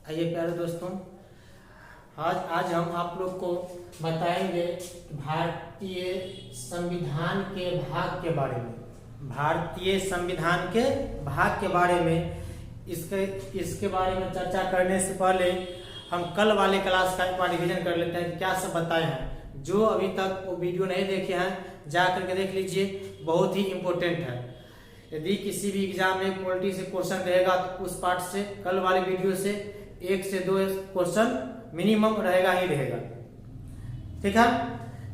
आइए प्यारे दोस्तों, आज हम आप लोग को बताएंगे भारतीय संविधान के भाग के बारे में। भारतीय संविधान के भाग के बारे में इसके बारे में चर्चा करने से पहले हम कल वाले क्लास का एक बार रिवीजन कर लेते हैं कि क्या सब बताए हैं। जो अभी तक वो वीडियो नहीं देखे हैं जा करके देख लीजिए, बहुत ही इम्पोर्टेंट है। यदि किसी भी एग्जाम में पॉलिटी से क्वेश्चन रहेगा तो उस पार्ट से कल वाले वीडियो से 1 से 2 क्वेश्चन मिनिमम रहेगा ही रहेगा। ठीक है,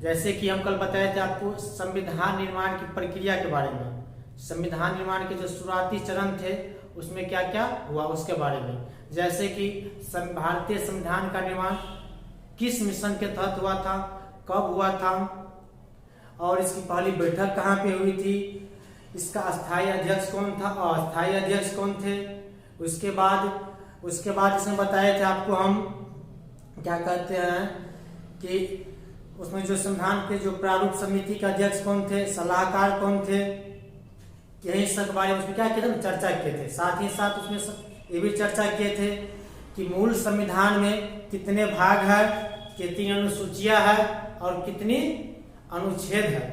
जैसे कि हम कल बताए थे आपको संविधान निर्माण की प्रक्रिया के बारे में। संविधान निर्माण के जो शुरुआती चरण थे उसमें क्या क्या हुआ उसके बारे में, जैसे कि भारतीय संविधान का निर्माण किस मिशन के तहत हुआ था, कब हुआ था और इसकी पहली बैठक कहाँ पे हुई थी, इसका अस्थायी अध्यक्ष कौन था और अस्थायी अध्यक्ष कौन थे। उसके बाद इसमें बताए थे आपको हम क्या कहते हैं कि उसमें जो संविधान के जो प्रारूप समिति के अध्यक्ष कौन थे, सलाहकार कौन थे, यही सब के बारे में उसमें क्या किए थे, चर्चा किए थे। साथ ही साथ उसमें ये भी चर्चा किए थे कि मूल संविधान में कितने भाग है, कितनी अनुसूचियां है और कितनी अनुच्छेद है,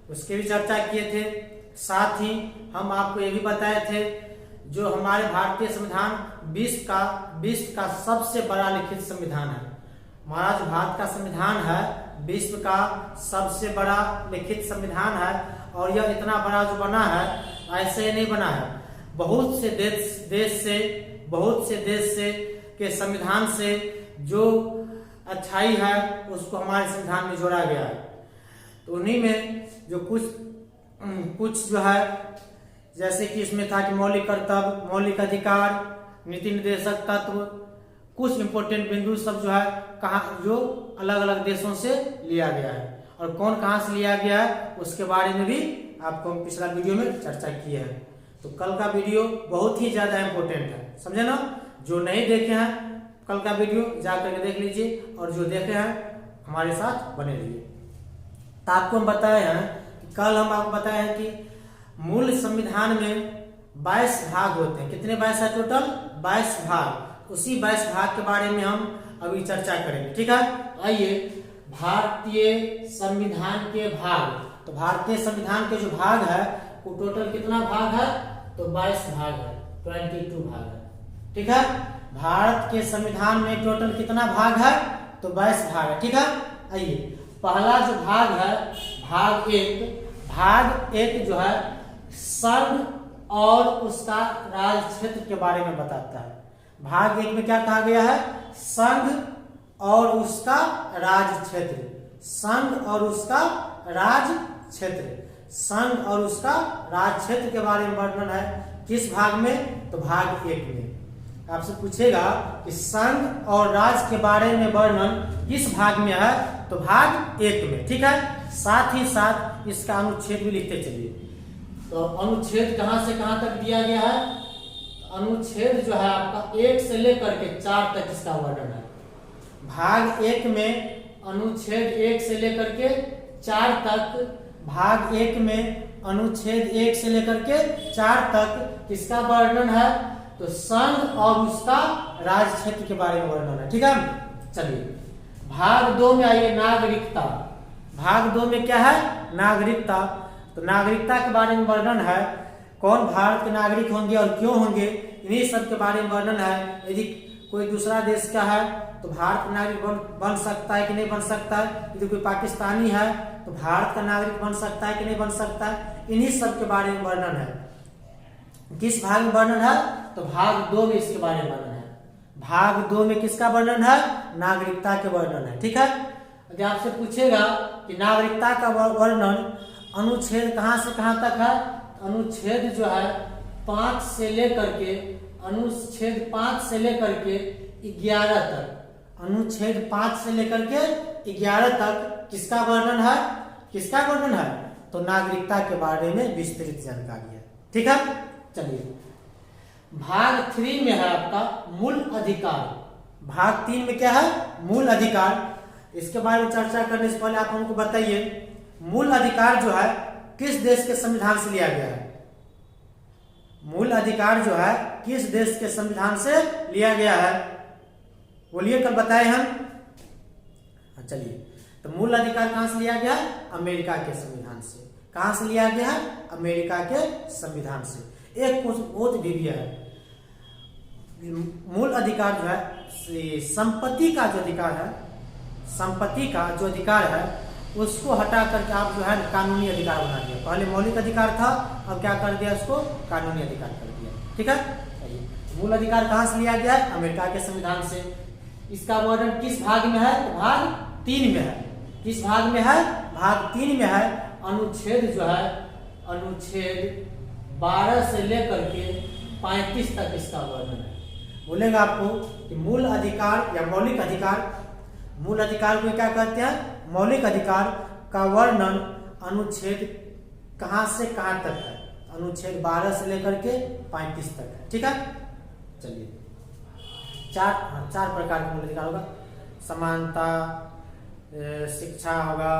उसके भी चर्चा किए थे। साथ ही हम आपको ये भी बताए थे जो हमारे भारतीय संविधान विश्व का सबसे बड़ा लिखित संविधान है। हमारा जो भारत का संविधान है विश्व का सबसे बड़ा लिखित संविधान है और यह इतना बड़ा जो बना है ऐसे ही नहीं बना है। बहुत से देश से के संविधान से जो अच्छाई है उसको हमारे संविधान में जोड़ा गया है। तो उन्हीं में जो कुछ जो है, जैसे कि इसमें था कि मौलिक कर्तव्य, मौलिक अधिकार, नीति निर्देशक तत्व, कुछ इंपोर्टेंट बिंदु सब जो है कहाँ जो अलग अलग देशों से लिया गया है और कौन कहाँ से लिया गया है उसके बारे में भी आपको हम पिछला वीडियो में चर्चा की है। तो कल का वीडियो बहुत ही ज्यादा इंपॉर्टेंट है, समझे ना। जो नहीं देखे हैं कल का वीडियो जा करके देख लीजिए और जो देखे हैं हमारे साथ बने रहिए। तो आपको हम बताए हैं कि कल हम आपको बताए हैं कि मूल संविधान में 22 भाग होते हैं। कितने 22 है टोटल? 22 भाग। उसी 22 भाग के बारे में हम अभी चर्चा करेंगे। ठीक है, आइए भारतीय संविधान के भाग। तो भारतीय संविधान के जो भाग है वो टोटल कितना भाग है? तो 22 भाग है, 22 भाग है। ठीक है, भारत के संविधान में टोटल कितना भाग है? तो 22 भाग है। ठीक है, आइए पहला जो भाग है भाग एक जो है संघ और उसका राज क्षेत्र के बारे में बताता है। भाग 1 में क्या कहा गया है? संघ और उसका राज क्षेत्र। संघ और उसका राज क्षेत्र। संघ और उसका राज क्षेत्र के बारे में वर्णन है किस भाग में? तो भाग 1 में। आपसे पूछेगा कि संघ और राज के बारे में वर्णन किस भाग में है? तो भाग 1 में। ठीक है, साथ ही साथ इसका अनुच्छेद भी लिखते चलिए। तो अनुच्छेद कहां से कहां तक दिया गया है? अनुच्छेद जो है आपका 1 से लेकर के 4 तक इसका वर्णन है। भाग 1 में अनुच्छेद 1 से लेकर के 4 तक, भाग 1 में अनुच्छेद 1 से लेकर के 4 तक किसका वर्णन है? तो संघ और उसका राज क्षेत्र के बारे में वर्णन है। ठीक है, चलिए भाग 2 में आइए, नागरिकता। भाग 2 में क्या है? नागरिकता। तो नागरिकता के बारे में वर्णन है, कौन भारत के नागरिक होंगे और क्यों होंगे, इन्हीं सब के बारे में वर्णन है। यदि कोई दूसरा देश का है तो भारत का नागरिक बन सकता है कि नहीं बन सकता है। यदि कोई पाकिस्तानी है तो भारत का नागरिक बन सकता है कि नहीं बन सकता है। इन्हीं सब के बारे में वर्णन है। किस भाग में वर्णन है? तो भाग 2 में इसके बारे में वर्णन है। भाग 2 में किसका वर्णन है? नागरिकता के वर्णन है। ठीक है, यदि आपसे पूछेगा कि नागरिकता का वर्णन अनुच्छेद कहां से कहां तक है? अनुच्छेद जो है 5 से लेकर के, अनुच्छेद 5 से लेकर के 11 तक, अनुच्छेद 5 से लेकर के 11 तक किसका वर्णन है? किसका वर्णन है? तो नागरिकता के बारे में विस्तृत जानकारी है। ठीक है, चलिए भाग 3 में है आपका मूल अधिकार। भाग 3 में क्या है? मूल अधिकार। इसके बारे में चर्चा करने से पहले आप हमको बताइए मूल अधिकार जो है किस देश के संविधान से लिया गया है? मूल अधिकार जो है किस देश के संविधान से लिया गया है? बोलिए कल बताए हम। चलिए, तो मूल अधिकार कहां से लिया गया? अमेरिका के संविधान से। कहां से लिया गया है? अमेरिका के संविधान से। एक बहुत भी है, मूल अधिकार जो है संपत्ति का जो अधिकार है, संपत्ति का जो अधिकार है उसको हटा करके आप जो है कानूनी अधिकार बना दिया। पहले मौलिक अधिकार था, अब क्या कर दिया? उसको कानूनी अधिकार कर दिया। ठीक है, मूल अधिकार कहां से लिया गया है? अमेरिका के संविधान से। इसका वर्णन किस भाग में है? तो भाग 3 में है। किस भाग में है? भाग 3 में है। अनुच्छेद जो है, अनुच्छेद 12 से लेकर के 35 तक इसका वर्णन है। बोलेगा आपको कि मूल अधिकार या मौलिक अधिकार, मूल अधिकार को क्या कहते हैं? मौलिक अधिकार का वर्णन अनुच्छेद कहां से कहां तक है? अनुच्छेद 12 से लेकर के 35 तक है। ठीक है, चलिए, चार प्रकार का मूल अधिकार होगा। समानता, शिक्षा होगा,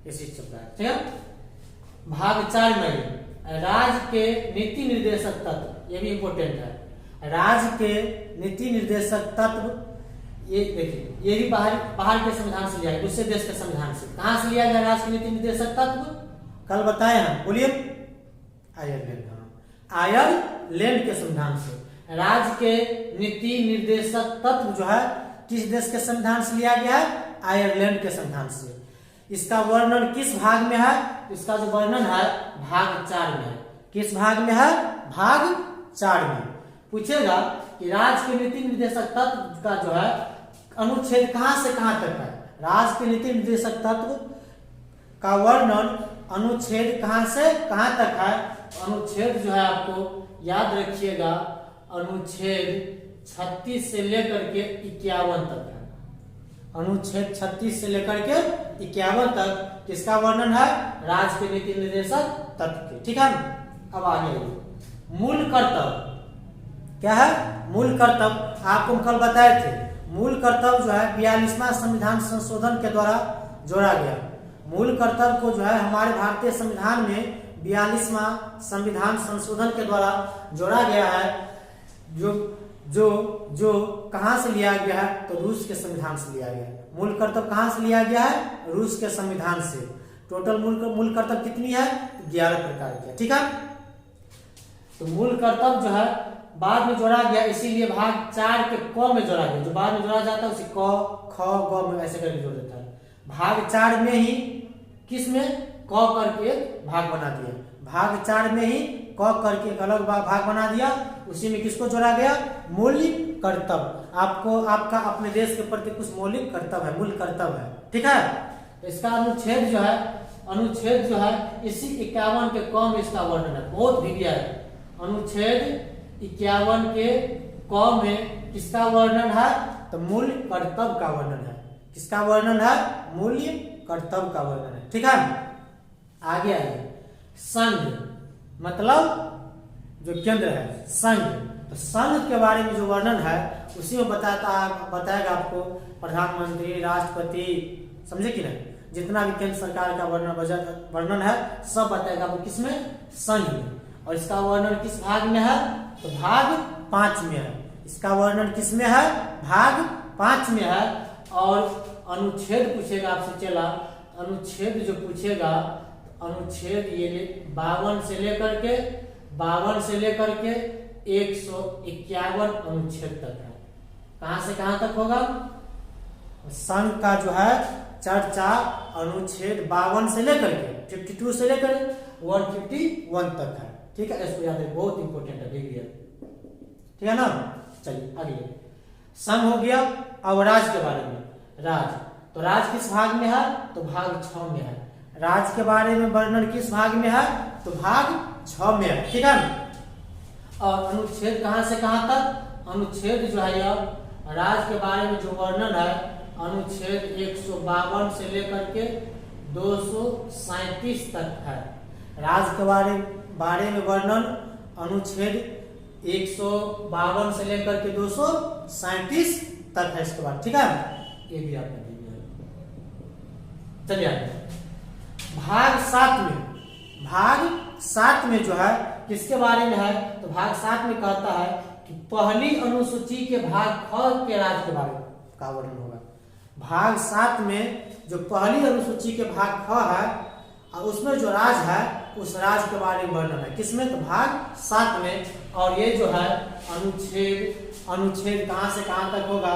इसी प्रकार। ठीक है, भाग 4 में राज्य के नीति निर्देशक तत्व, ये भी इंपॉर्टेंट है। राज्य के नीति निर्देशक तत्व, ये देखिए, ये भी बाहर के संविधान से लिया गया, दूसरे देश के संविधान से। कहां से लिया गया राज्य के नीति निर्देशक तत्व? कल बताए हम, बोलिए। आयरलैंड के संविधान से। राज्य के नीति निर्देशक तत्व जो है किस देश के संविधान से लिया गया है? आयरलैंड के संविधान से। इसका वर्णन किस भाग में है? इसका जो वर्णन है भाग 4 में है। किस भाग में है? भाग 4 में। पूछेगा कि राज्य के नीति निर्देशक तत्व का जो है अनुच्छेद कहां से कहां तक है? राज्य के नीति निर्देशक तत्व का वर्णन अनुच्छेद कहां से कहां तक है? अनुच्छेद जो है आपको याद रखिएगा, अनुच्छेद 36 से लेकर के 51 तक है। अनुच्छेद 36 से लेकर के 51 तक किसका वर्णन है? राज्य के नीति निर्देशक तत्व के। ठीक है, अब आगे मूल कर्तव्य क्या है? मूल कर्तव्य आपको कल बताए थे। मूल कर्तव्य जो है 42वां संविधान संशोधन के द्वारा जोड़ा गया। मूल कर्तव्य को जो है हमारे भारतीय संविधान में 42वां संविधान संशोधन के द्वारा जोड़ा गया है। जो कहां से लिया गया है? तो रूस के संविधान से लिया गया है। मूल कर्तव्य कहां से लिया गया है? रूस के संविधान से। टोटल मूल कर्तव्य कितनी है? 11 प्रकार की। ठीक है, तो मूल कर्तव्य जो है बाद में जोड़ा गया, इसीलिए भाग 4 के क में जोड़ा गया। जो बाद में जोड़ा जाता है उसे क, ख, ग में ऐसे करके जोड़ देता है। भाग 4 में ही किस में? क करके एक भाग बना दिया। भाग 4 में ही क करके एक अलग भाग बना दिया। उसी में किसको जोड़ा गया? मूल कर्तव्य। आपको आपका अपने देश के प्रति कुछ मौलिक कर्तव्य है, मूल कर्तव्य है। ठीक है, तो इसका अनुच्छेद जो है इसी 51 के क में इसका वर्णन है। बहुत भिन्न है। अनुच्छेद 51 के क में किसका वर्णन है? तो मूल कर्तव्य का वर्णन है। किसका वर्णन है? मूल्य कर्तव्य का वर्णन है। ठीक है, आगे आइए। संघ मतलब जो केंद्र है, संघ। तो संघ के बारे में जो वर्णन है उसी में बताएगा आपको प्रधानमंत्री, राष्ट्रपति, समझे कि नहीं? जितना भी केंद्र सरकार का वर्णन है सब बताएगा आपको किसमें? संघ में। और इसका वर्णन किस भाग में है? तो भाग 5 में है। इसका वर्णन किस में है? भाग 5 में है। और अनुच्छेद पूछेगा आपसे, चला अनुच्छेद जो पूछेगा, अनुच्छेद ये 52 से लेकर के 151 अनुच्छेद तक है। कहां से कहां तक होगा? संघ का जो है चर्चा अनुच्छेद 52 से लेकर के 52 से लेकर 151 तक है। ठीक है, इसको याद है, बहुत इंपॉर्टेंट है। ठीक है ना, चलिए आगे। संघ हो गया। अब राज्य के बारे में। राज्य, तो राज्य किस भाग में है? तो भाग 6 में है। राज्य के बारे में वर्णन किस भाग में है? तो भाग 6 में है। ठीक है, और अनुच्छेद कहां से कहां तक? अनुच्छेद जो है यह राज्य के बारे में जो वर्णन है अनुच्छेद 152 से लेकर के 237 तक है। राज्य के बारे में वर्णन अनुच्छेद 152 से लेकर के 237 तक है इसके बाद। ठीक है, ये भी आपने दिया। चलिए आगे भाग 7 में जो है किसके बारे में है? तो भाग 7 में कहता है कि पहली अनुसूची के भाग ख के राज्य के बारे में का वर्णन होगा। भाग 7 में जो पहली अनुसूची के भाग ख है और उसमें जो राज है उस राज के बारे में वर्णन है। किसमें? तो भाग 7 में। और ये जो है अनुच्छेद कहां से कहां तक होगा?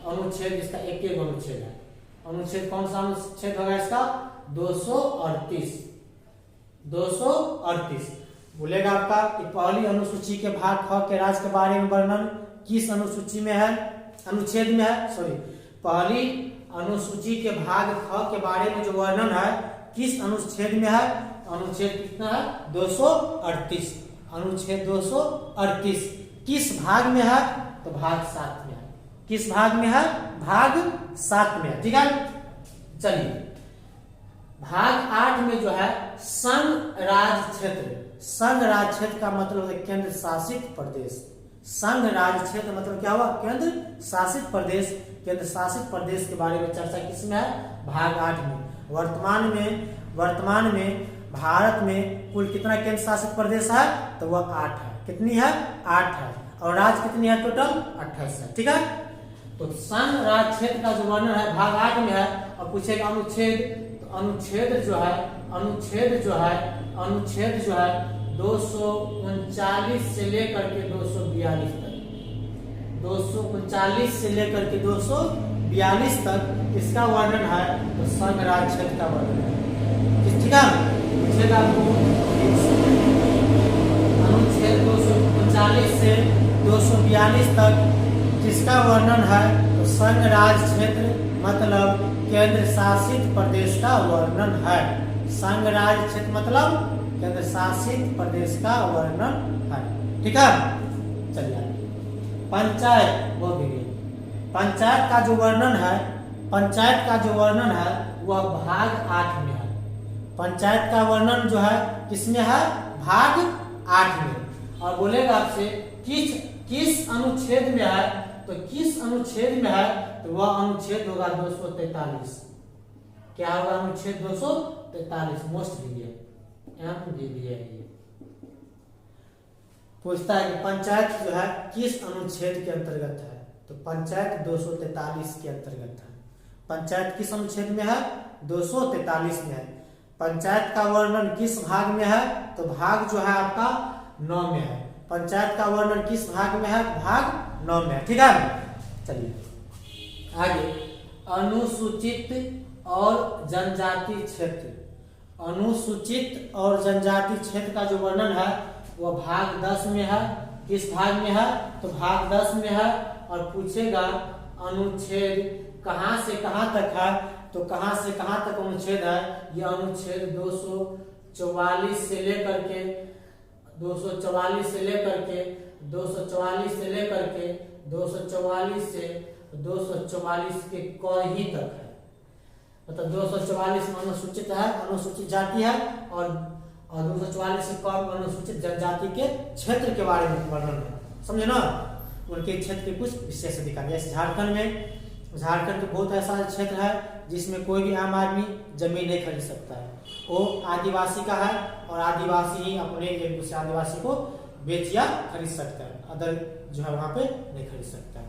अनुच्छेद इसका एक एक अनुच्छेद है। अनुच्छेद कौन सा अनुच्छेद होगा इसका? 238 बोलेगा आपका कि पहली अनुसूची के भाग ख के राज के बारे में वर्णन किस अनुसूची में है? अनुच्छेद में है, सॉरी। पहली अनुसूची के भाग ख के बारे में जो वर्णन है किस अनुच्छेद में है? अनुच्छेद कितना है? 238। अनुच्छेद 238 किस भाग में है? तो भाग 7 में है। किस भाग में है? भाग 7 में है। ठीक है, चलिए भाग 8 में जो है संघ राज क्षेत्र। संघ राज क्षेत्र का मतलब है केंद्र शासित प्रदेश। संघ राज क्षेत्र मतलब क्या हुआ? केंद्र शासित प्रदेश। केंद्र शासित प्रदेश के बारे में चर्चा किसमें है? भाग 8 में। वर्तमान में भारत में कुल कितना केंद्र शासित प्रदेश है? तो वह 8 है। कितनी है? 8 है। और राज्य कितनी है? टोटल 28 है। ठीक है, तो संघ राज क्षेत्र का जो वर्णन है भाग 8 में है। और पूछेगा अनुच्छेद, तो अनुच्छेद जो है 239 से लेकर के 242 तक। 239 से लेकर के 242 तक इसका वर्णन है। तो संघ राज क्षेत्र का वर्णन है। ठीक है, पूछेगा अनुच्छेद 239 से 242 तक किसका वर्णन है? तो संघ राज क्षेत्र मतलब केंद्र शासित प्रदेश का वर्णन है। संघ राज क्षेत्र मतलब केंद्र शासित प्रदेश का वर्णन है। ठीक है, चलिए पंचायत वो भी गई। पंचायत का जो वर्णन है वह भाग 8 में है। पंचायत का वर्णन जो है किसमें है? भाग 8 में। और बोलेगा आपसे किस अनुच्छेद में है? तो किस अनुच्छेद में है? तो वह अनुच्छेद होगा 243। क्या होगा? अनुच्छेद 243। मोस्ट लीजिए पूछता है कि पंचायत जो है किस अनुच्छेद के अंतर्गत है? तो पंचायत 243 के अंतर्गत है। पंचायत किस अनुच्छेद में है? 243 में है। पंचायत का वर्णन किस भाग में है? तो भाग जो है आपका 9 में है। पंचायत का वर्णन किस भाग में है? भाग 9 में है। ठीक है, चलिए आगे अनुसूचित और जनजाति क्षेत्र। अनुसूचित और जनजाति क्षेत्र का जो वर्णन है वह भाग 10 में है। किस भाग में है? तो भाग 10 में है। और पूछेगा अनुच्छेद कहां से कहां तक है? तो कहां से कहां तक अनुच्छेद है? यह अनुच्छेद 244 से लेकर के 244 से लेकर के 244 के क ही तक है। मतलब 244 में अनुसूचित है, अनुसूचित जाति है। और 244 से कम अनुसूचित जनजाति के क्षेत्र के बारे में वर्णन है। समझे ना? उनके क्षेत्र के कुछ विशेष अधिकार। जैसे झारखंड के बहुत ऐसा क्षेत्र है जिसमें कोई भी आम आदमी जमीन नहीं खरीद सकता है। वो आदिवासी का है और आदिवासी ही अपने एक दूसरे आदिवासी को बेच या खरीद सकता है। अदर जो है वहां पे नहीं खरीद सकता है।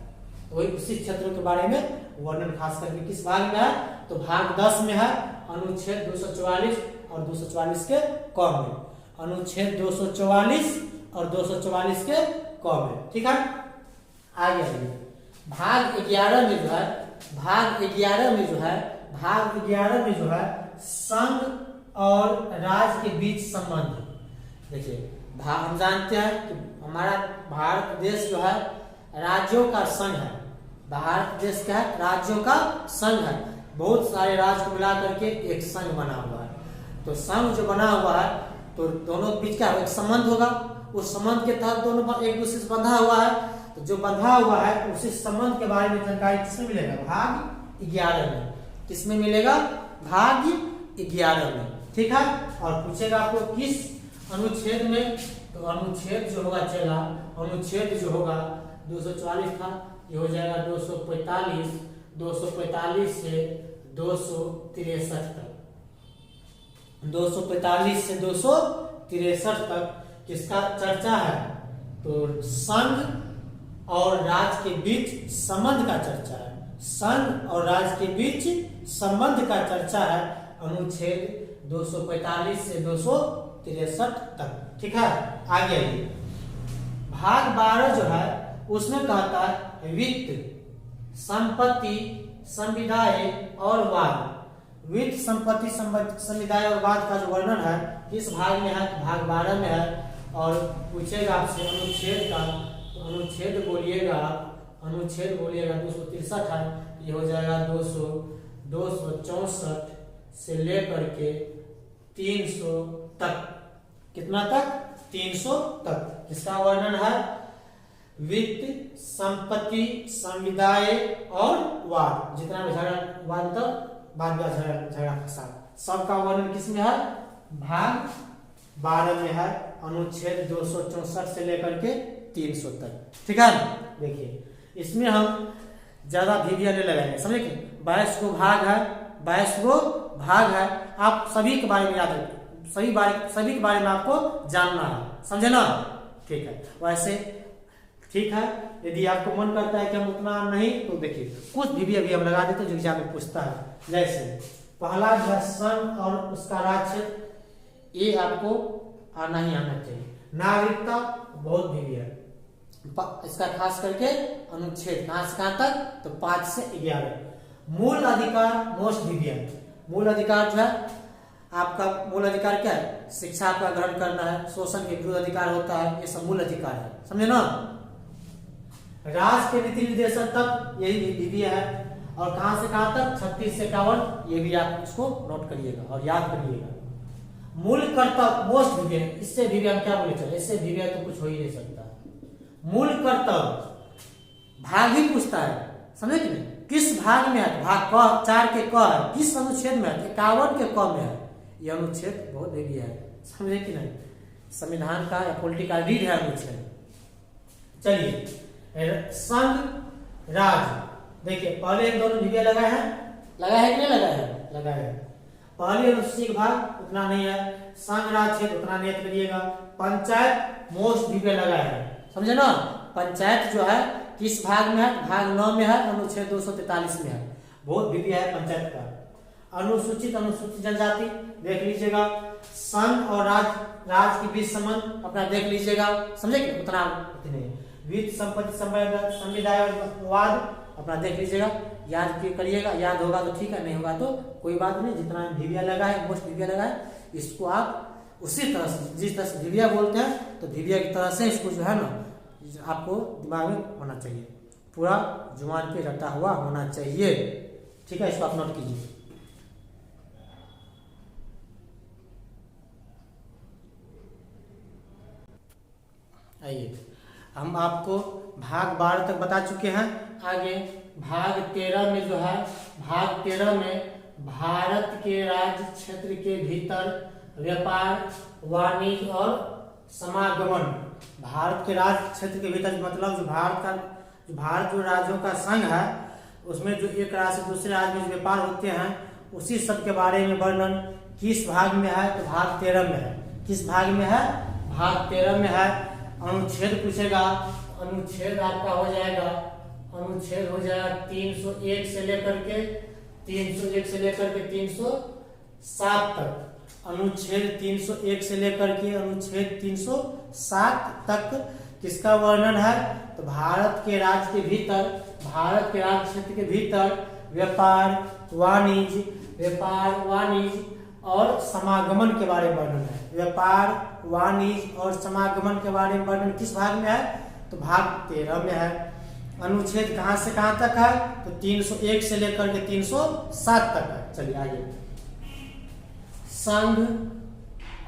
तो वही उसी क्षेत्रों के बारे में वर्णन खास करके किस भाग में है? तो भाग 10 में है। अनुच्छेद 244 और 244 के क में। अनुच्छेद 244 और 244 के क में। ठीक है, आगे आइए भाग 11 में जो है संघ और राज्य के बीच संबंध। देखिए हम जानते हैं कि हमारा भारत देश जो है राज्यों का संघ है। भारत देश क्या है? राज्यों का संघ है। बहुत सारे राज्य को मिला करके एक संघ बना हुआ है। तो संघ जो बना हुआ है तो दोनों के बीच क्या एक संबंध होगा। उस संबंध के तहत दोनों एक दूसरे से बंधा हुआ है। तो जो बंधा हुआ है उसी संबंध के बारे में जानकारी किसमें मिलेगा? भाग 11 में। किसमें मिलेगा? भाग 11 में। ठीक है, और पूछेगा आपको किस अनुच्छेद में? तो अनुच्छेद जो होगा चला अनुच्छेद जो होगा 244 था, ये हो जाएगा 245 से 263 तक। 245 से 263 तक किसका चर्चा है? तो संघ और राज्य के बीच संबंध का चर्चा है। संघ और राज्य के बीच संबंध का चर्चा है अनुच्छेद 245 से 263 तक। ठीक है, आगे आइए। भाग 12 जो है उसमें कहता है वित्त, संपत्ति, संविदाएं और वाद। वित्त, संपत्ति, संविदाएं और वाद का जो वर्णन है किस भाग में है? भाग 12 में है। और पूछेगा आपसे अनुच्छेद का, अनुच्छेद बोलिएगा, अनुच्छेद बोलिएगा 263 है, ये हो जाएगा 264 से लेकर के 300 तक। कितना तक? 300 तक। इसका वर्णन है वित्त, संपत्ति, संविदाएं और वाद। जितना भी झगड़ा वाद तक बाद में झगड़ा फसाद सबका वर्णन किसमें है? भाग 12 में है, अनुच्छेद 264 से लेकर के 300 तक। ठीक है, देखिए इसमें हम ज्यादा भिविया नहीं लगाएंगे, समझे कि 22 गो भाग है, 22 गो भाग है। आप सभी के बारे में याद रखिए, सभी के बारे में आपको जानना है, समझे ना? ठीक है, वैसे ठीक है। यदि आपको मन करता है कि हम उतना नहीं, तो देखिए कुछ भी अभी हम लगा देते जो एग्जाम में पूछता है। जैसे पहला जो है संघ और उसका राज्य, ये आपको आना ही आना चाहिए। नागरिकता बहुत भी है, इसका खास करके अनुच्छेद कहां से कहां तक? तो 5 से 11। मूल अधिकार मोस्ट डिविएंट। मूल अधिकार जो है आपका, मूल अधिकार क्या है? शिक्षा का ग्रहण करना है, शोषण के विरुद्ध अधिकार होता है, ये सब मूल अधिकार है, समझे ना? राज्य के नीति निर्देशन तक यही विधि है। और कहां से कहां तक? 36 से 51, ये भी आप इसको नोट करिएगा और याद करिएगा। मूल कर्तव्य मोस्ट डिविएंट, इससे भी हम क्या बोले चले, इससे भी तो कुछ हो ही नहीं सकता। मूल कर्तव्य भाग ही पूछता है, समझे कि नहीं? किस भाग में है? भाग क 4 के क है। किस अनुच्छेद में है? 51 के क में है। ये अनुच्छेद बहुत हेवी है, समझे कि नहीं? संविधान का या पॉलिटिकल रीड है अनुच्छेद। चलिए संघ, राज्य, देखिए पहले इन दोनों डिविया लगाए हैं, लगा है कि नहीं लगाया है? लगाया है। पहले अनुसूची भाग उतना नहीं है, संघ राज्य क्षेत्र उतना नहीं करिएगा। पंचायत मोस्ट डिविया लगाया है, समझे ना? पंचायत जो है किस भाग में है? भाग 9 में है, अनुच्छेद 243 में है। बहुत डिविया है पंचायत का। अनुसूचित, अनुसूचित जनजाति देख लीजिएगा। संघ और राज्य के बीच संबंध अपना देख लीजिएगा, समझे कि उतना नहीं। वित्त, संपत्ति, संविदाएं और वाद अपना देख लीजिएगा, याद करिएगा। याद होगा तो ठीक है, नहीं होगा तो कोई बात नहीं। जितना भिविया लगा है, मोस्ट भिविया लगा है, इसको आप उसी तरह से, जिस तरह से भिविया बोलते हैं तो भिविया की तरह से इसको जो है ना आपको दिमाग में होना चाहिए, पूरा जुबान पे रटा हुआ होना चाहिए। ठीक है, इसको आप नोट कीजिए। आइए, हम आपको भाग 12 तक बता चुके हैं। आगे भाग 13 में जो है, भाग 13 में भारत के राज्य क्षेत्र के भीतर व्यापार, वाणिज्य और समागमन। भारत के राज्य क्षेत्र के भीतर मतलब जो भारत जो राज्यों का संघ है, उसमें जो एक राज्य से दूसरे राज्य में व्यापार होते हैं, उसी सब के बारे में वर्णन किस भाग में है? तो भाग 13 में है। किस भाग में है? भाग 13 में है। अनुच्छेद पूछेगा, अनुच्छेद आपका हो जाएगा, अनुच्छेद हो जाएगा 301 से लेकर के 307 तक। अनुच्छेद 301 से लेकर के अनुच्छेद 307 तक किसका वर्णन है? तो भारत के राज्य के भीतर, भारत के राज्य क्षेत्र के भीतर व्यापार, वाणिज्य और समागमन के बारे में वर्णन है। व्यापार, वाणिज्य और समागमन के बारे में वर्णन किस भाग में है? तो भाग 13 में है। अनुच्छेद कहां से कहां तक है? तो 301 से लेकर के 307 तक है। चलिए आगे। संघ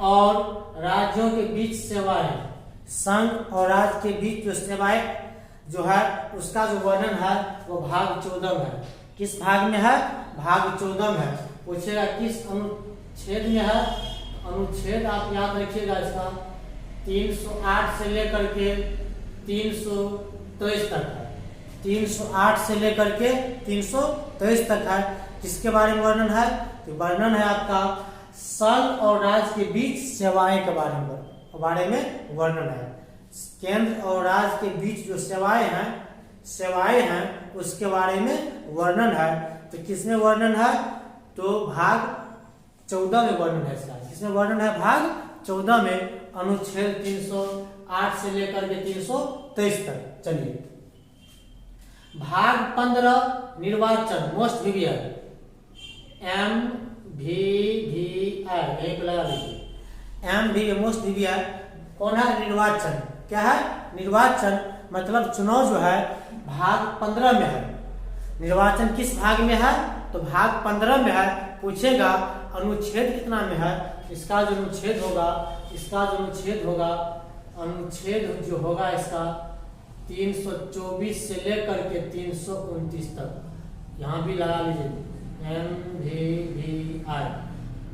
और राज्यों के बीच सेवाएं, संघ और राज्य के बीच जो सेवाएं जो है उसका जो वर्णन है वो भाग 14 में है। किस भाग में है? भाग 14 में है। पूछेगा किस अनुच्छेद में है? अनुच्छेद आप याद रखिएगा इसका 308 से लेकर के 323 तक है। 308 से लेकर के 323 तक है। किसके बारे में वर्णन है? तो वर्णन है आपका संघ और राज्य के बीच सेवाएं के बारे में वर्णन है। केंद्र और राज्य के बीच जो सेवाएं हैं उसके बारे में वर्णन है। तो किसमें वर्णन है? तो भाग 14 में वर्णन है इसका। किसमें वर्णन है? भाग 14 में अनुच्छेद 308 से लेकर के 323 तक। चलिए भाग 15 निर्वाचन मोस्ट वीवीआई MVVI यहीं पे लगा लीजिए। MVV मोस्ट वीवीआई कौन है? निर्वाचन। क्या है? निर्वाचन मतलब चुनाव जो है भाग 15 में है। निर्वाचन किस भाग में है? तो भाग 15 में है। पूछेगा अनुच्छेद कितना में है? इसका जो अनुच्छेद होगा अनुच्छेद जो होगा इसका 324 से लेकर के 329 तक। यहाँ भी लगा लीजिए MVVI।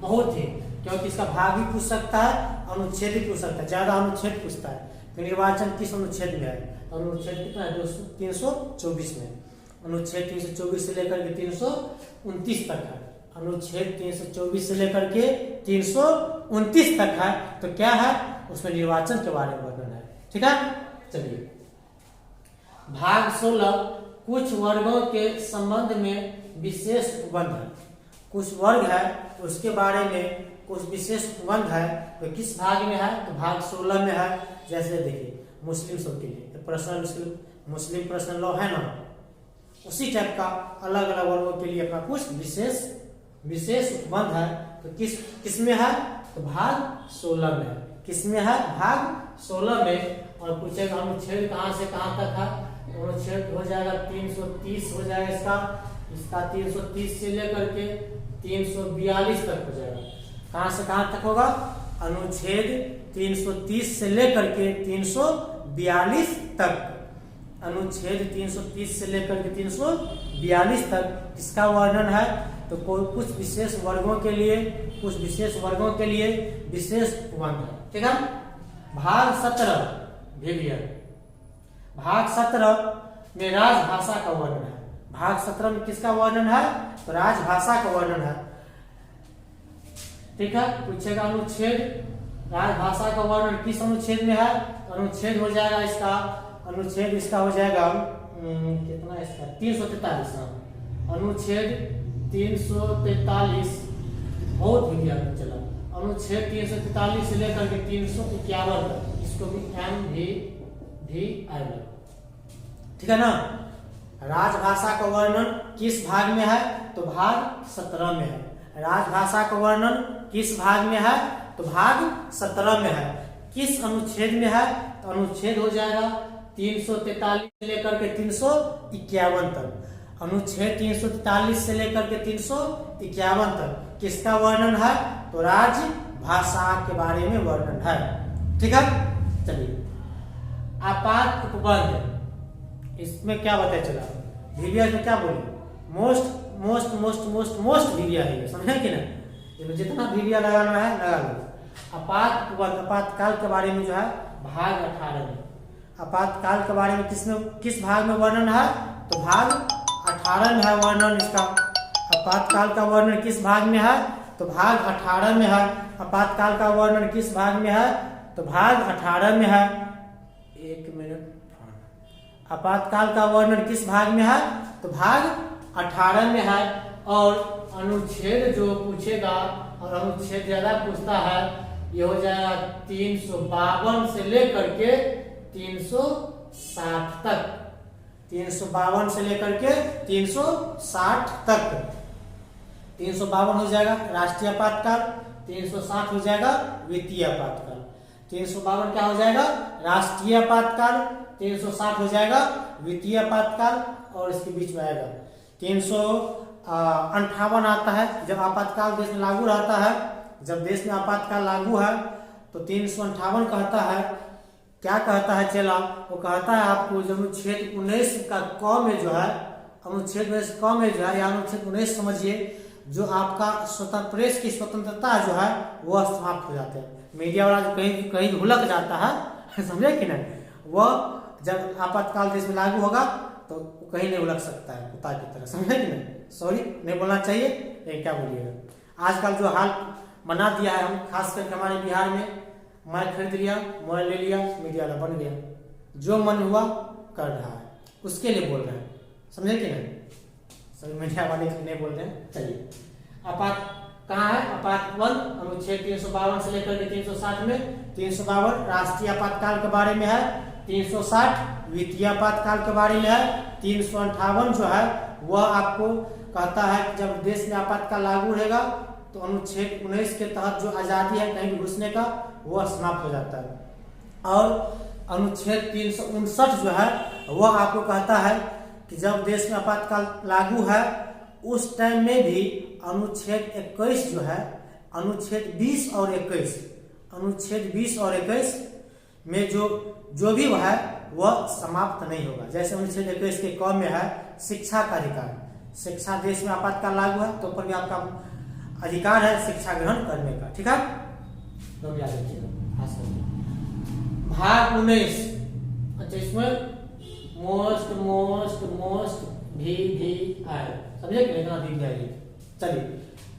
बहुत ही, क्योंकि इसका भाग भी पूछ सकता है, अनुच्छेद भी पूछ सकता है। ज्यादा अनुच्छेद पूछता है। तो निर्वाचन किस अनुच्छेद में है? अनुच्छेद कितना है? 324 में। अनुच्छेद 324 से लेकर के 329 तक है। अनुच्छेद 324 से लेकर के 329 तक है। तो क्या है? उसमें निर्वाचन के बारे में वर्णन है। ठीक है, चलिए भाग 16 कुछ वर्गों के संबंध में विशेष उपबंध है। कुछ वर्ग है उसके बारे में कुछ विशेष उपबंध है। तो किस भाग में है? तो भाग 16 में है। जैसे देखिए मुस्लिम सब के लिए पर्सनल मुस्लिम पर्सनल लॉ है ना, उसी टाइप का अलग अलग वर्गों के लिए अपना कुछ विशेष उपबंध है। तो किस में है? तो भाग 16 में है। किस में है? भाग 16 में। और पूछेगा अनुच्छेद कहाँ से कहाँ तक है? अनुच्छेद हो जाएगा 330 हो जाएगा इसका 330 से लेकर के 342 तक हो जाएगा। कहाँ से कहाँ तक होगा? अनुच्छेद 330 से लेकर के 342 तक। अनुच्छेद 330 से लेकर के 342 तक इसका वर्णन है। तो कुछ विशेष वर्गों के लिए विशेष उपबंध है। ठीक है, भाग 17 वीवीआई। भाग 17 में राजभाषा का वर्णन है। भाग 17 में किसका वर्णन है? तो राजभाषा का वर्णन है। ठीक है, पूछेगा अनुच्छेद राजभाषा का वर्णन किस अनुच्छेद में है? अनुच्छेद हो जाएगा इसका हो जाएगा कितना इसका 343। अनुच्छेद 343 बहुत वीवीआई चला। अनुच्छेद 343 से लेकर के 351 तक इसको भी MVVI। ठीक है ना। राजभाषा का वर्णन किस भाग में है? तो भाग 17 में है। राजभाषा का वर्णन किस भाग में है? तो भाग 17 में है। किस अनुच्छेद में है? तो अनुच्छेद हो जाएगा 343 से लेकर के 351 तक। अनुच्छेद 343 से लेकर के 351 तक किसका वर्णन है? तो राजभाषा के बारे में वर्णन है। ठीक है, चलिए आपात उपबंध इसमें क्या बताया चला? वीवीआई में क्या बोले? मोस्ट वीवीआई है, समझे कि ना? इसमें जितना वीवीआई लगाना है लगा लो। आपात उपबंध आपातकाल के बारे में जो है भाग 18 में। आपातकाल के बारे में किस भाग में वर्णन है? तो भाग 18 में है वर्णन इसका। आपातकाल का वर्णन किस भाग में है? तो भाग 18 में है। आपातकाल का वर्णन किस भाग में है? तो भाग 18 में है। एक मिनट। आपातकाल का वर्णन किस भाग में है? तो भाग 18 में है। और अनुच्छेद जो पूछेगा और अनुच्छेद ज्यादा पूछता है ये हो जाएगा 352 से लेकर के 360 तक। 352 से लेकर के 360 तक। 352 हो जाएगा राष्ट्रीय आपातकाल, 360 हो जाएगा द्वितीय आपातकाल। 352 क्या हो जाएगा? राष्ट्रीय आपातकाल, 360 हो जाएगा द्वितीय आपातकाल। और इसके बीच में आएगा 358 आता है जब आपातकाल देश में लागू रहता है। जब देश में आपातकाल लागू है तो 358 कहता है। क्या कहता है चला? वो कहता है आपको जब अनुच्छेद 19 का क में जो है अनुच्छेद 19 क में जो है या अनुच्छेद 19 समझिए जो आपका स्वतंत्र प्रेस की स्वतंत्रता जो है वह समाप्त हो जाते हैं। मीडिया वाला जो कहीं भुलक जाता है समझे कि नहीं? वह जब आपातकाल देश में लागू होगा तो कहीं नहीं भुलक सकता है कुत्ता की तरह, समझे कि नहीं? सॉरी नहीं बोलना चाहिए, लेकिन क्या बोलिएगा। आजकल जो हाल बना दिया है हम खास करके हमारे बिहार में माइक खरीद लिया, मोबाइल ले लिया, मीडिया वाला बन गया, जो मन हुआ कर रहा है, उसके लिए बोल रहे हैं, समझे कि नहीं? सभी मीडिया वाले नहीं बोल रहे हैं। चलिए आपात कहाँ है? आपातवन अनुच्छेद 352 से लेकर के 360 में 352 राष्ट्रीय आपातकाल के बारे में है, 360 वित्तीय आपातकाल के बारे में है, 358 जो है वह आपको कहता है कि जब देश में आपातकाल लागू रहेगा तो अनुच्छेद 19 के तहत जो आजादी है कहीं भी घुसने का वह समाप्त हो जाता है। और अनुच्छेद 359 जो है वह आपको कहता है कि जब देश में आपातकाल लागू है उस टाइम में भी अनुच्छेद 21 जो है, अनुच्छेद 20 और 21, अनुच्छेद 20 और 21 में जो भी है वह समाप्त नहीं होगा। जैसे अनुच्छेद 21 के क में है शिक्षा का अधिकार, शिक्षा देश में आपातकाल लागू है तो ऊपर भी आपका अधिकार है शिक्षा ग्रहण करने का, ठीक है? तो याद रखिएगा। भाग 19, अच्छा इसमें मोस्ट मोस्ट मोस्ट VVI समझे कि इतना VVI। चलिए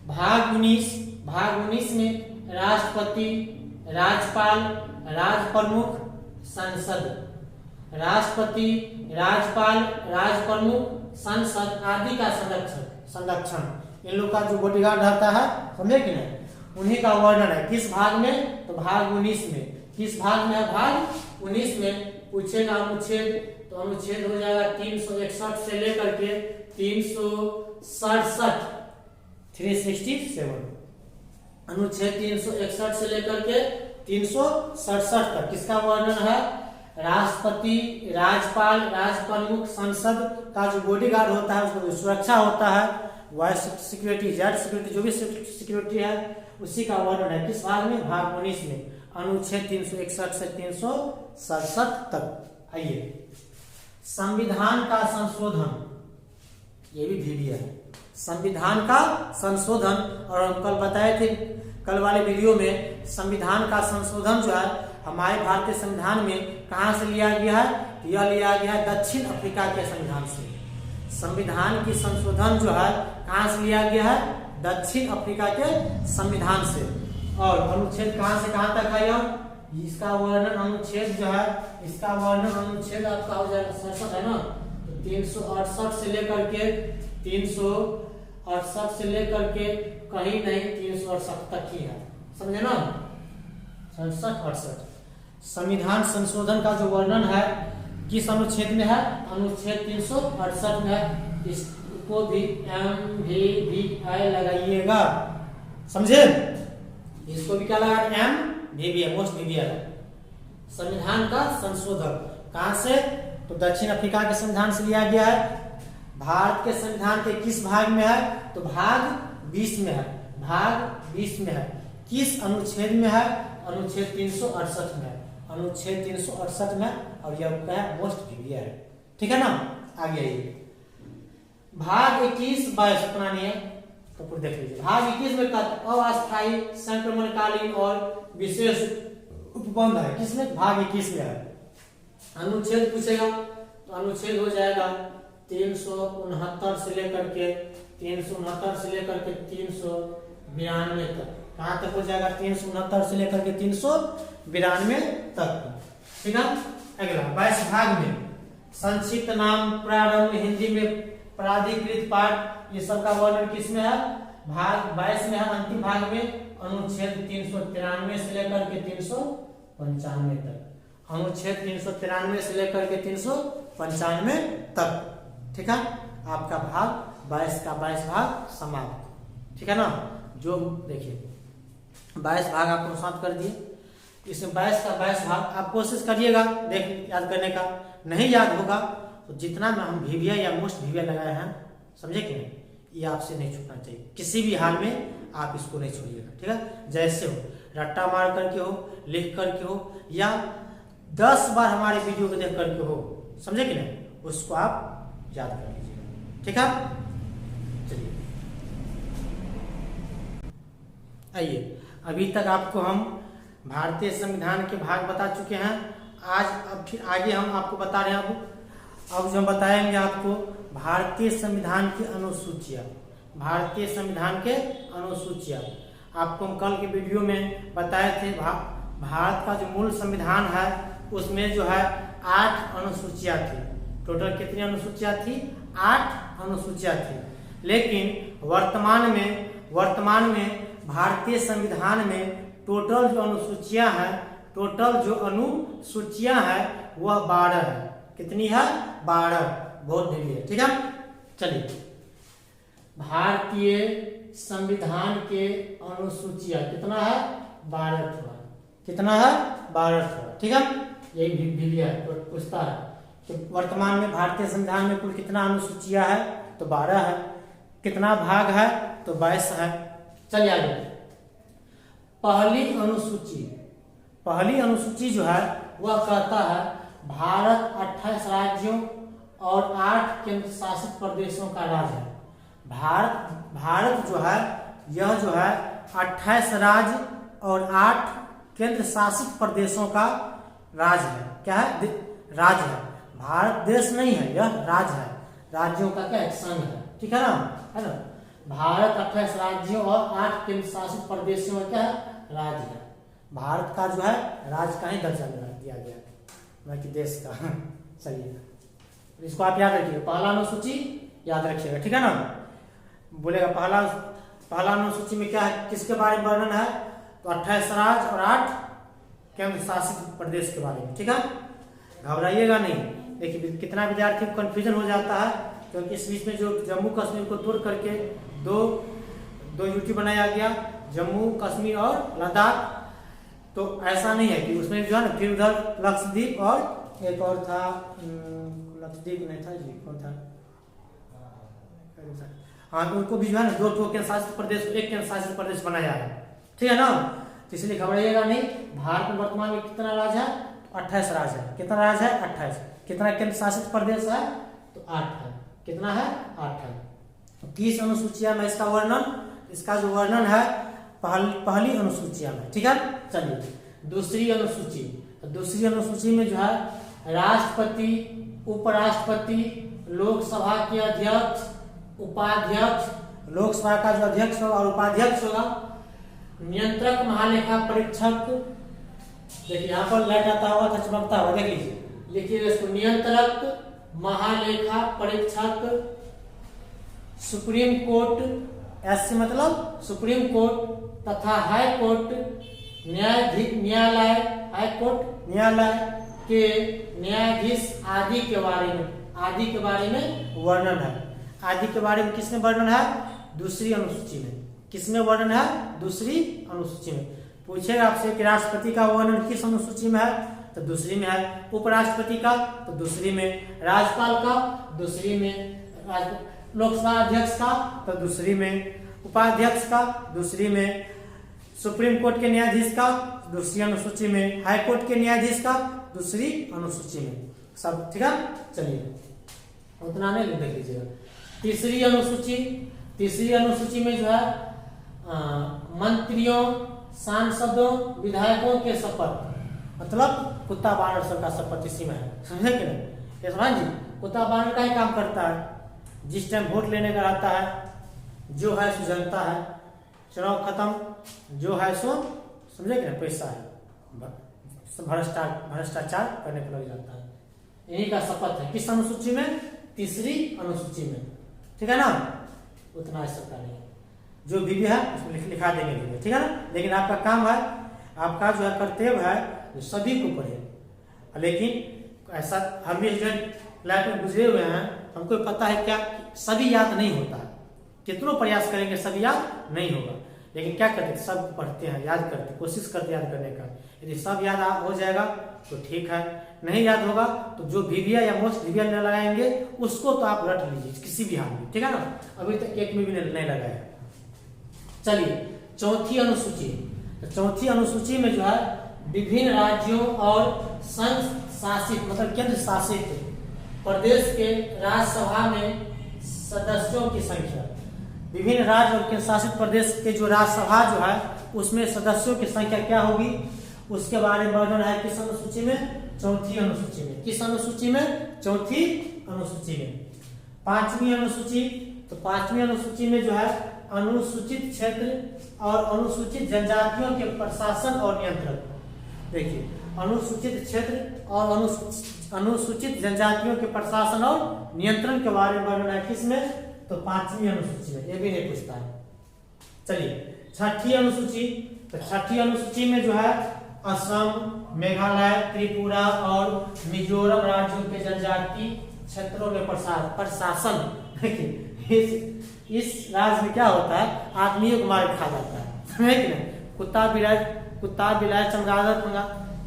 भाग 19 में राष्ट्रपति, राज्यपाल, राज्य प्रमुख, संसद, राष्ट्रपति, राज्यपाल, राज्य प्रमुख, संसद आदि का संरक्षण इन लोग का जो बॉडीगार्ड रहता है, समझे कि नहीं, उन्हीं का वर्णन है। किस भाग में? तो भाग 19 में। किस भाग में है? भाग 19 में। पूछेगा अनुच्छेद, तो अनुच्छेद हो जाएगा 361 से लेकर के 367, 367 अनुच्छेद 361 से लेकर के 367 तक किसका वर्णन है? राष्ट्रपति, राज्यपाल, राज्य प्रमुख, संसद का जो बॉडीगार्ड होता है, उसका जो सुरक्षा होता है, वाइस सिक्योरिटी, जेड सिक्योरिटी, जो भी सिक्योरिटी है उसी का वर्णन है। किस भाग में? भाग 19 में, अनुच्छेद 361 से 367 तक। आइए संविधान का संशोधन, ये भी VVI है, संविधान का संशोधन। और हम कल बताए थे कल वाले वीडियो में, संविधान का संशोधन जो है हमारे भारतीय संविधान में कहां से लिया गया है? यह लिया गया है दक्षिण अफ्रीका के संविधान से। संविधान की संशोधन जो है कहां से लिया गया है? दक्षिण अफ्रीका के संविधान से। और अनुच्छेद कहां से कहां तक है? इसका वर्णन अनुच्छेद जो है, इसका वर्णन अनुच्छेद आपका हो जाएगा 67 है ना, तो 368 से लेकर के 368 से लेकर के कहीं नहीं 368 तक ही है, समझे ना? 67-68 संविधान संशोधन का जो वर्णन है किस अनुच्छेद में है? अनुच्छेद 368 में है। इसको भी MVVI लगाइएगा, समझे? इसको भी क्या लगा? MVVI, most VVI। संविधान का संशोधन कहां से? तो दक्षिण अफ्रीका के संविधान से लिया गया है। भारत के संविधान के किस भाग में है? तो भाग 20 में है, भाग 20 में है। किस अनुच्छेद में है? अनुच्छेद 368 में है, अनुच्छेद 368 में। और यह क्या है? मोस्ट VVI है, ठीक है ना? आगे आइए भाग 21, 22 अपना नहीं है तो फिर देख लीजिए। भाग 21 में अस्थायी, संक्रमणकालीन और विशेष उपबंध है। किसमें? भाग 21 में है। अनुच्छेद पूछेगा तो अनुच्छेद हो जाएगा 369 से लेकर के 392 तक। कहां तक हो जाएगा? 369 से लेकर के 392 तक, ठीक है? अगला 22 भाग में संक्षिप्त नाम, प्रारंभ, हिंदी में प्राधिकृत पाठ, ये सब का वर्णन किसमें है? भाग 22 में है। अंतिम भाग में अनुच्छेद 393 से लेकर के 395 तक, अनुच्छेद 393 से लेकर के 395 तक, ठीक है? आपका भाग 22 का 22 भाग समाप्त, ठीक है ना? जो देखिए 22 भाग आपको समाप्त कर दिए। इसमें 22 का 22 भाग आप कोशिश करिएगा देख याद करने का। नहीं याद होगा तो जितना में हम VVI या मोस्ट VVI लगाए हैं, समझे कि नहीं, ये आपसे नहीं छूटना चाहिए। किसी भी हाल में आप इसको नहीं छोड़िएगा, ठीक है? जैसे हो, रट्टा मार करके हो, लिख करके हो, या 10 बार हमारे वीडियो को देख करके हो, समझे कि नहीं, उसको आप याद कर लीजिएगा, ठीक है? चलिए आइए, अभी तक आपको हम भारतीय संविधान के भाग बता चुके हैं। आज अब फिर आगे हम आपको बता रहे हैं। अब जो हम बताएंगे आपको भारतीय संविधान की अनुसूचियां, भारतीय संविधान के अनुसूचियां। आपको हम कल के वीडियो में बताए थे भारत का जो मूल संविधान है उसमें जो है 8 अनुसूचियां थी। टोटल कितनी अनुसूचियां थी? 8 अनुसूचियां थी। लेकिन वर्तमान में भारतीय संविधान में टोटल जो अनुसूचियां हैं वह 12 है। कितनी है? 12। बहुत ढेरी है। ठीक है, चलिए भारतीय संविधान के अनुसूचियां कितना है? 12 ठो। कितना है? 12 ठो। ठीक है, यही भिलिया पूछता है कि वर्तमान में भारतीय संविधान में कुल कितना अनुसूचियां है? तो 12 है। कितना भाग है? तो 22 है। चलिए आगे। पहली अनुसूची जो है वह कहता है भारत 28 राज्यों और 8 केंद्र शासित प्रदेशों का राज्य है। भारत जो है यह जो है 28 राज्य और 8 केंद्र शासित प्रदेशों का राज्य है। क्या है? राज्य है। भारत देश नहीं है, यह राज्य है। राज्यों का क्या? एक संघ है। ठीक है ना? है ना? भारत 28 राज्यों और 8 केंद्र शासित प्रदेशों में क्या है? राज्य है। भारत का जो है राज्य का ही दर्जा दिया गया, न कि देश का। चलिए इसको आप याद रखिएगा। पहला अनुसूची याद रखिएगा। ठीक है ना? बोलेगा पहला अनुसूची में क्या है, किसके बारे में वर्णन है? तो 28 राज्य और 8 केंद्र शासित प्रदेश के बारे में। ठीक है, घबराइएगा नहीं। देखिए कितना विद्यार्थी को कंफ्यूजन हो जाता है, क्योंकि इस बीच में जो जम्मू कश्मीर को तोड़ करके दो यूटी बनाया गया, जम्मू कश्मीर और लद्दाख। तो ऐसा नहीं है कि उसमें जो है ना, फिर उधर लक्षद्वीप और एक और था, लक्षद्वीप नहीं था जी, कौन था? हाँ, तो उनको भी जो है ना 2 केंद्र शासित प्रदेश, 1 केंद्र शासित प्रदेश बनाया है। ठीक है ना? तो इसलिए घबराइएगा नहीं। भारत में वर्तमान में कितना राज्य है? 28 राज्य है। कितना राज्य है? 28। कितना केंद्र शासित प्रदेश है? तो 8 है। कितना है? 8 है। 30 अनुसूचियां में इसका जो वर्णन है पहली अनुसूचियां में। ठीक है, चलिए दूसरी अनुसूची। तो दूसरी अनुसूची में जो है राष्ट्रपति, उपराष्ट्रपति, लोकसभा के अध्यक्ष, उपाध्यक्ष, लोकसभा का जो अध्यक्ष होगा और उपाध्यक्ष होगा, नियंत्रक, महालेखा परीक्षक। देखिए यहाँ पर लाइट आता हुआ था, चमकता हुआ, देख लीजिए, लिखिए इसको। नियंत्रक, महालेखा परीक्षक, सुप्रीम कोर्ट, एस से मतलब सुप्रीम कोर्ट तथा हाई कोर्ट, न्यायालय, हाई कोर्ट न्यायालय के न्यायाधीश आदि के बारे में वर्णन है। आदि के बारे में किसमें वर्णन है? दूसरी अनुसूची में। किसमें वर्णन है? दूसरी अनुसूची में। पूछेगा आपसे कि राष्ट्रपति का वर्णन किस अनुसूची में है? तो दूसरी में है। उपराष्ट्रपति का तो दूसरी में, राज्यपाल का दूसरी में, लोकसभा अध्यक्ष का तो दूसरी में, उपाध्यक्ष का दूसरी में, सुप्रीम कोर्ट के न्यायाधीश का दूसरी अनुसूची में, हाई कोर्ट के न्यायाधीश का दूसरी अनुसूची में। सब ठीक है, चलिए उतना नहीं देख लीजिएगा। तीसरी अनुसूची में जो है मंत्रियों, सांसदों, विधायकों के शपथ, मतलब कुत्ता बानर सब का शपथ इसी में है। समझे कि नहीं? ये समझ जी, कुत्ता बानर का ही काम करता है। जिस टाइम वोट लेने का रहता है, जो है सो जनता है, चुनाव खत्म, जो है सो समझे कि नहीं, पैसा है, भ्रष्टाचार करने पर लग जाता है। इन्हीं का शपथ है। किस अनुसूची में? तीसरी अनुसूची में। ठीक है ना? उतना सकता नहीं, जो भी है उसमें लिखा देंगे। ठीक है ना? लेकिन आपका काम है, आपका जो है कर्तव्य है, जो सभी को पढ़े। लेकिन ऐसा हम भी जो लाइफ में गुजरे हुए हैं, हमको पता है क्या सभी याद नहीं होता है। कितनों प्रयास करेंगे सभी याद नहीं होगा, लेकिन क्या करते, सब पढ़ते हैं, याद करते, कोशिश करते याद करने का। यदि सब याद हो जाएगा तो ठीक है, नहीं याद होगा तो जो वीविया या मोस्ट वीविया न लगाएंगे उसको तो आप रट लीजिए किसी भी हाल में। ठीक है ना? अभी तक एक में भी नहीं लगाया। चलिए चौथी अनुसूची। तो चौथी अनुसूची में जो है विभिन्न राज्यों और संघ शासित मतलब केंद्र शासित प्रदेश के राज्यसभा में सदस्यों की संख्या। विभिन्न राज्य और केंद्र शासित प्रदेश के जो राज्यसभा जो है उसमें सदस्यों की संख्या क्या होगी, उसके बारे में वर्णन है किस अनुसूची में? चौथी अनुसूची में। किस अनुसूची में? चौथी अनुसूची में। पांचवी अनुसूची। तो पांचवी अनुसूची में जो है अनुसूचित क्षेत्र और अनुसूचित जनजातियों के प्रशासन और नियंत्रण। देखिए अनुसूचित क्षेत्र और अनुसूचित जनजातियों के प्रशासन और नियंत्रण के बारे में वर्णन है किसमें, तो 5वीं अनुसूची में, ये भी नहीं पूछता है। चलिए 6ठी अनुसूची, तो 6ठी अनुसूची में जो है असम, मेघालय, त्रिपुरा और मिजोरम राज्यों के जनजाति क्षेत्रों में प्रशासन। देखिए इस राज्य में क्या होता है, आदमियों को मार खा जाता है, समझे कि नहीं। कुत्ता बिलाई चमगादड़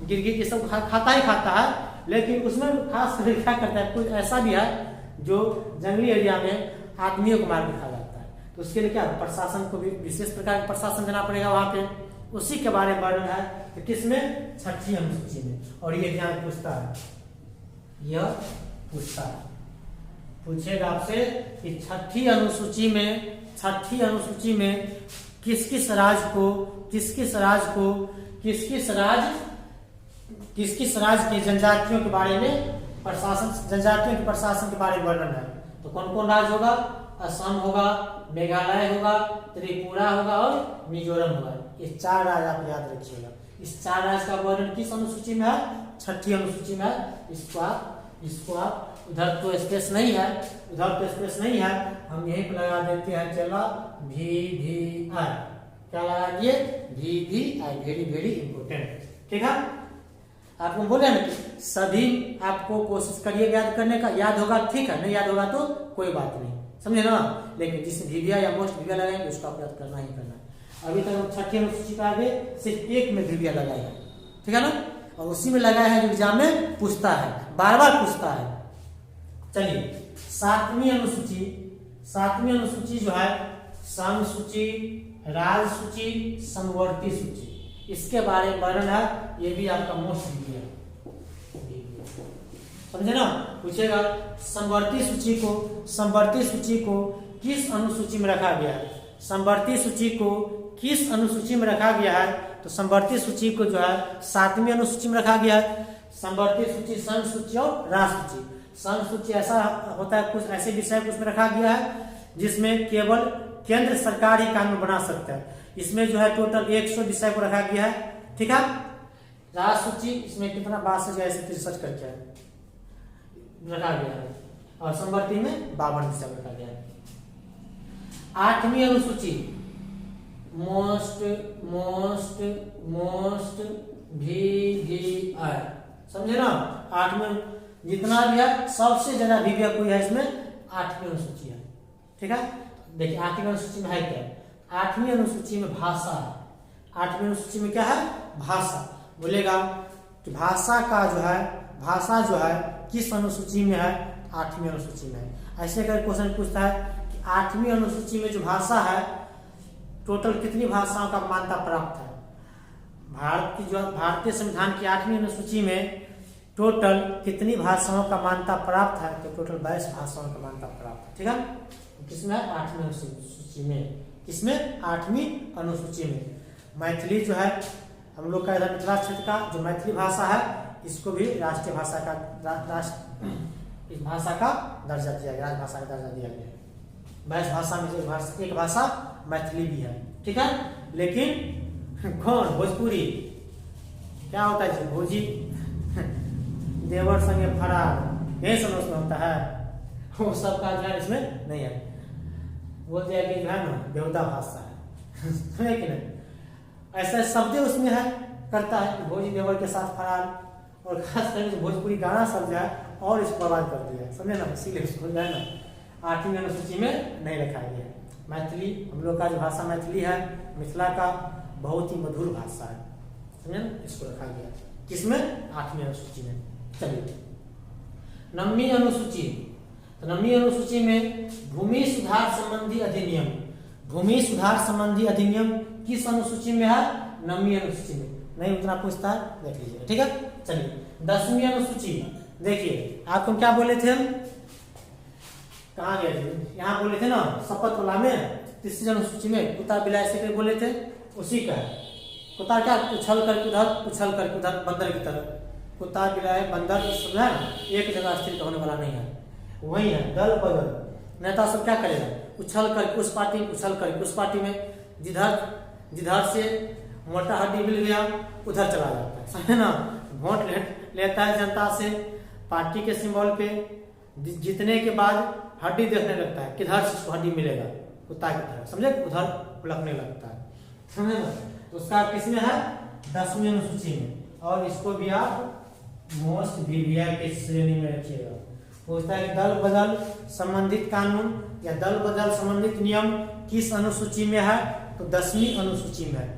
गिरगिट ये सब खाता ही खाता है, लेकिन उसमें खास करके क्या करता है, कुछ ऐसा भी है जो जंगली एरिया में आदमियों को मार के खा जाता है। तो उसके लिए क्या प्रशासन को भी विशेष प्रकार का प्रशासन देना पड़ेगा वहां पे, उसी के बारे में वर्णन है तो किसमें, 6ठी अनुसूची में। और ये ध्यान पूछता है, यह पूछता है, पूछेगा आपसे कि 6ठी अनुसूची में किस किस राज्य की जनजातियों के बारे में जनजातियों के प्रशासन के बारे में वर्णन है। तो कौन कौन राज्य होगा, असम होगा, मेघालय होगा, त्रिपुरा होगा और मिजोरम होगा। ये 4 राज्य आप याद रखिएगा। इस 4 राज्य का वर्णन किस अनुसूची में है, 6ठी अनुसूची में है। इसको आप उधर तो स्पेस नहीं है, हम यहीं पर लगा देते हैं, चला VVI, क्या लगा दिए, VVI, वेरी इंपोर्टेंट, ठीक है। आपको बोले ना कि सभी आपको कोशिश करिए याद करने का, याद होगा ठीक है, नहीं याद होगा तो कोई बात नहीं, समझे ना। लेकिन जिसने VVI या मोस्ट VVI लगाएंगे उसको आप याद करना ही करना है। अभी तक हम 6ठी अनुसूची पर आगे सिर्फ एक में VVI लगाए हैं, ठीक है ना, और उसी में लगाया है जो एग्जाम में पूछता है, बार पूछता है। चलिए 7वीं अनुसूची जो है संघ सूची, राज्य सूची, समवर्ती सूची, इसके बारे में वर्णन है। ये भी आपका मोस्ट VVI है, समझे ना। पूछेगा समवर्ती सूची को किस अनुसूची में रखा गया है, समवर्ती सूची को किस अनुसूची में रखा गया है, तो समवर्ती सूची को जो है 7वीं अनुसूची में रखा गया है। समवर्ती सूची संघ सूची और राज्य सूची। संघ सूची ऐसा होता है, कुछ ऐसे विषय को उसमें रखा गया है जिसमें केवल केंद्र सरकार ही कानून बना सकता है। इसमें जो है टोटल 100 विषय को रखा गया है, ठीक है। राज्य सूची इसमें कितना 62 ऐसे रिसर्च करके रखा गया है, और समवर्ती में 52 विषय रखा गया है। 8वीं अनुसूची मोस्ट VVI, समझे ना। 8वीं जितना भी है सबसे ज्यादा VVI कोई है इसमें, 8वीं अनुसूची है, ठीक है। देखिए 8वीं अनुसूची में है क्या, 8वीं अनुसूची में भाषा है। 8वीं अनुसूची में क्या है, भाषा। बोलेगा कि भाषा जो है किस अनुसूची में है, 8वीं अनुसूची में है। ऐसे कर क्वेश्चन पूछता है कि 8वीं अनुसूची में जो भाषा है टोटल कितनी भाषाओं का मान्यता प्राप्त है। भारतीय संविधान की 8वीं अनुसूची में टोटल कितनी भाषाओं का मान्यता प्राप्त है, तो टोटल 22 भाषाओं का मान्यता प्राप्त है, ठीक है। किसमें, 8वीं अनुसूची में। किसमें, 8वीं अनुसूची में। मैथिली जो है हम लोग का इधर मिथिला क्षेत्र का जो मैथिली भाषा है, इसको भी राष्ट्रीय भाषा का इस भाषा का दर्जा दिया गया, राजभाषा का दर्जा दिया गया है। 22 भाषा में से एक भाषा मैथिली भी है, ठीक है। लेकिन कौन, भोजपुरी क्या होता है, भोजी देवर संगे फरार, यही सब उसमें होता है, वो सब का जो है इसमें नहीं है। बोलते हैं कि जो है ना देवता भाषा है, है कि नहीं। ऐसा शब्द उसमें है, करता है भोजी देवर के साथ फरार, और खास करके भोजपुरी गाना सब जो है और इसको बर्बाद कर दिया, समझे ना। इसीलिए उसको जो है ना 8वीं अनुसूची में नहीं रखा गया है। मैथिली हम लोग का जो भाषा मैथिली है, मिथिला का बहुत ही मधुर भाषा है, समझे ना, इसको रखा गया किसमें, 8वीं अनुसूची में। चलिए 9वीं अनुसूची, तो 9वीं अनुसूची में भूमि सुधार संबंधी अधिनियम। भूमि सुधार संबंधी अधिनियम किस अनुसूची में है, 9वीं अनुसूची में। नहीं उतना पूछता है, देख लीजिएगा, ठीक है। चलिए 10वीं अनुसूची, देखिए आपको क्या बोले थे, हम कहाँ गए थे, यहाँ बोले थे ना शपथ वाला में, 3वीं अनुसूची में कुत्ता बिलाई से बोले थे, उसी का है। कुत्ता क्या उछल कर उधर बंदर की तरह, कुत्ता बिलाई बंदर सब है ना, एक जगह स्थिर होने वाला नहीं है, वही है दल बदल। नेता सब क्या करेगा, उछल कर उस पार्टी में, जिधर से मोटा हड्डी मिल गया उधर चला जाता है, समझे ना। वोट लेता है जनता से, पार्टी के सिंबल पे जीतने के बाद हड्डी देखने लगता है, किधर से हड्डी मिलेगा, कुत्ता की तरह, समझे, उधर उलटने लगता है, समझे ना। उसका किसमें है, 10वीं अनुसूची में। और इसको भी आप मोस्ट वीवीआई की श्रेणी में रखिएगा। पूछता है कि दल बदल संबंधित कानून या दल बदल संबंधित नियम किस अनुसूची में है, तो 10वीं अनुसूची में है।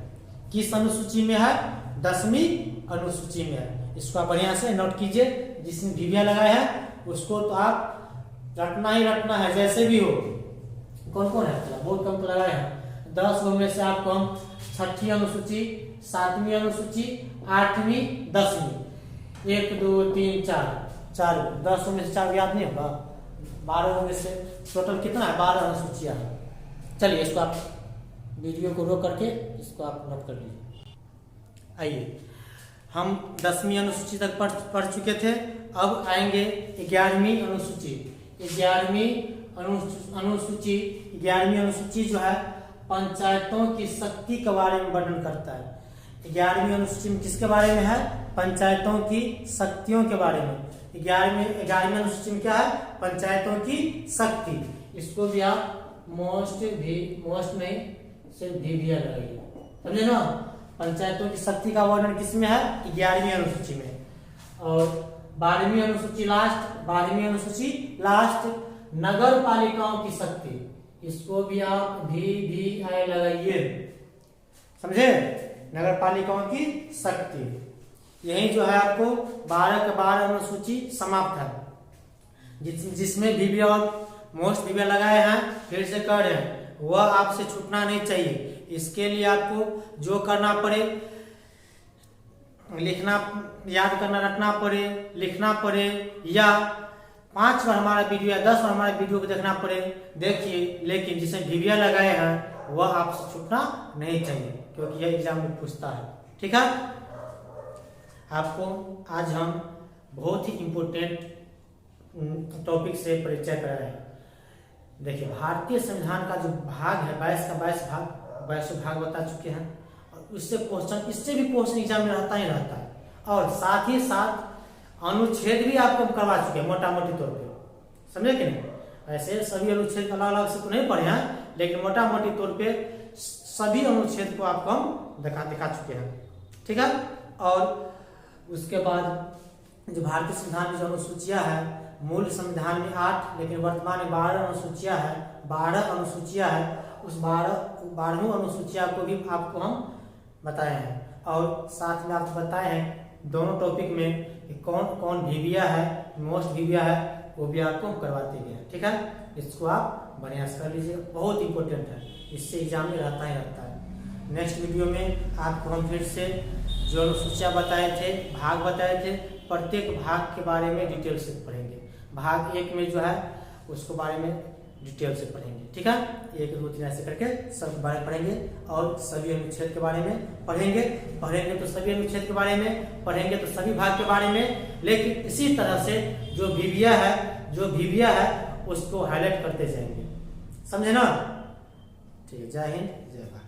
किस अनुसूची में है, 10वीं अनुसूची में है। इसको आप बढ़िया से नोट कीजिए, जिसमें वीवीआई लगाए हैं उसको तो आप रटना ही रटना है, जैसे भी हो। कौन कौन है, चला बहुत कम तो लगाए हैं। 10 में से आपको हम 6ठी अनुसूची, 7वीं अनुसूची, 8वीं, 10वीं, 1 2 3 4 10 में से 4 याद नहीं होगा, 12 में से टोटल कितना है, 12 अनुसूचियां हैं। चलिए इसको आप वीडियो को रोक करके इसको आप नोट कर लीजिए। आइए, हम 10वीं अनुसूची तक पढ़ चुके थे। अब आएंगे 11वीं अनुसूची। 11वीं अनुसूची जो है पंचायतों की शक्ति के बारे में वर्णन करता है। 11वीं अनुसूची में किसके बारे में है, पंचायतों की शक्तियों के बारे में। 11वीं अनुसूची में क्या है, पंचायतों की शक्ति। इसको भी आप मोस्ट में से वीवीआई लगाइए, समझे ना। पंचायतों की शक्ति का वर्णन किसमें है, 11वीं अनुसूची में। और 12वीं अनुसूची लास्ट नगर पालिकाओं की शक्ति, इसको भी आप वीवीआई लगाइए, समझे। नगर पालिकाओं की शक्ति, यही जो है आपको 12 के 12 अनुसूची समाप्त है। जिसमें वीवीआई और मोस्ट वीवीआई लगाए हैं, फिर से कर रहे हैं, वह आपसे छूटना नहीं चाहिए। इसके लिए आपको जो करना पड़े, लिखना, याद करना, रटना पड़े, लिखना पड़े, या 5 बार हमारा वीडियो या 10 बार हमारे वीडियो को देखना पड़े, देखिए। लेकिन जिसमें वीवीआई लगाए हैं वह आपसे छूटना नहीं चाहिए, क्योंकि यह एग्जाम में पूछता है, ठीक है। आपको आज हम बहुत ही इम्पोर्टेंट टॉपिक से परिचय कराए हैं। देखिए, भारतीय संविधान का जो भाग है 22 भाग बता चुके हैं, और उससे क्वेश्चन, इससे भी क्वेश्चन एग्जाम में रहता ही रहता है। और साथ ही साथ अनुच्छेद भी आपको करवा चुके हैं मोटा मोटी तौर पे, समझे कि नहीं। ऐसे सभी अनुच्छेद अलग अलग से तो नहीं पढ़े हैं, लेकिन मोटा मोटी तौर पे सभी अनुच्छेद को आपको हम दिखा चुके हैं, ठीक है। और उसके बाद जो भारतीय संविधान की जो अनुसूचियां है, मूल संविधान में 8, लेकिन वर्तमान में 12 अनुसूचियां है। 12 अनुसूचियां है, उस 12वीं अनुसूचियां को भी आपको हम बताए हैं। और साथ में आपको बताए हैं दोनों टॉपिक में कि कौन कौन वीवीआई है, मोस्ट वीवीआई है, वो भी आपको करवाते गए हैं, ठीक है। इसको आप बढ़िया से कर लीजिए, बहुत इंपॉर्टेंट है, इससे एग्जाम में रहता ही रहता है। नेक्स्ट वीडियो में आपको हम फिर से जो अनुसूचियां बताए थे, भाग बताए थे, प्रत्येक भाग के बारे में डिटेल से पढ़ेंगे। भाग 1 में जो है उसको बारे में डिटेल से पढ़ेंगे, ठीक है। 1 2 3 ऐसे करके सब बारे पढ़ेंगे, और सभी अनुच्छेद के बारे में पढ़ेंगे तो सभी अनुच्छेद के बारे में पढ़ेंगे, तो सभी भाग के बारे में। लेकिन इसी तरह से जो वीवीआई है उसको हाईलाइट करते जाएंगे, समझे ना। ठीक है, जय हिंद, जय भारत।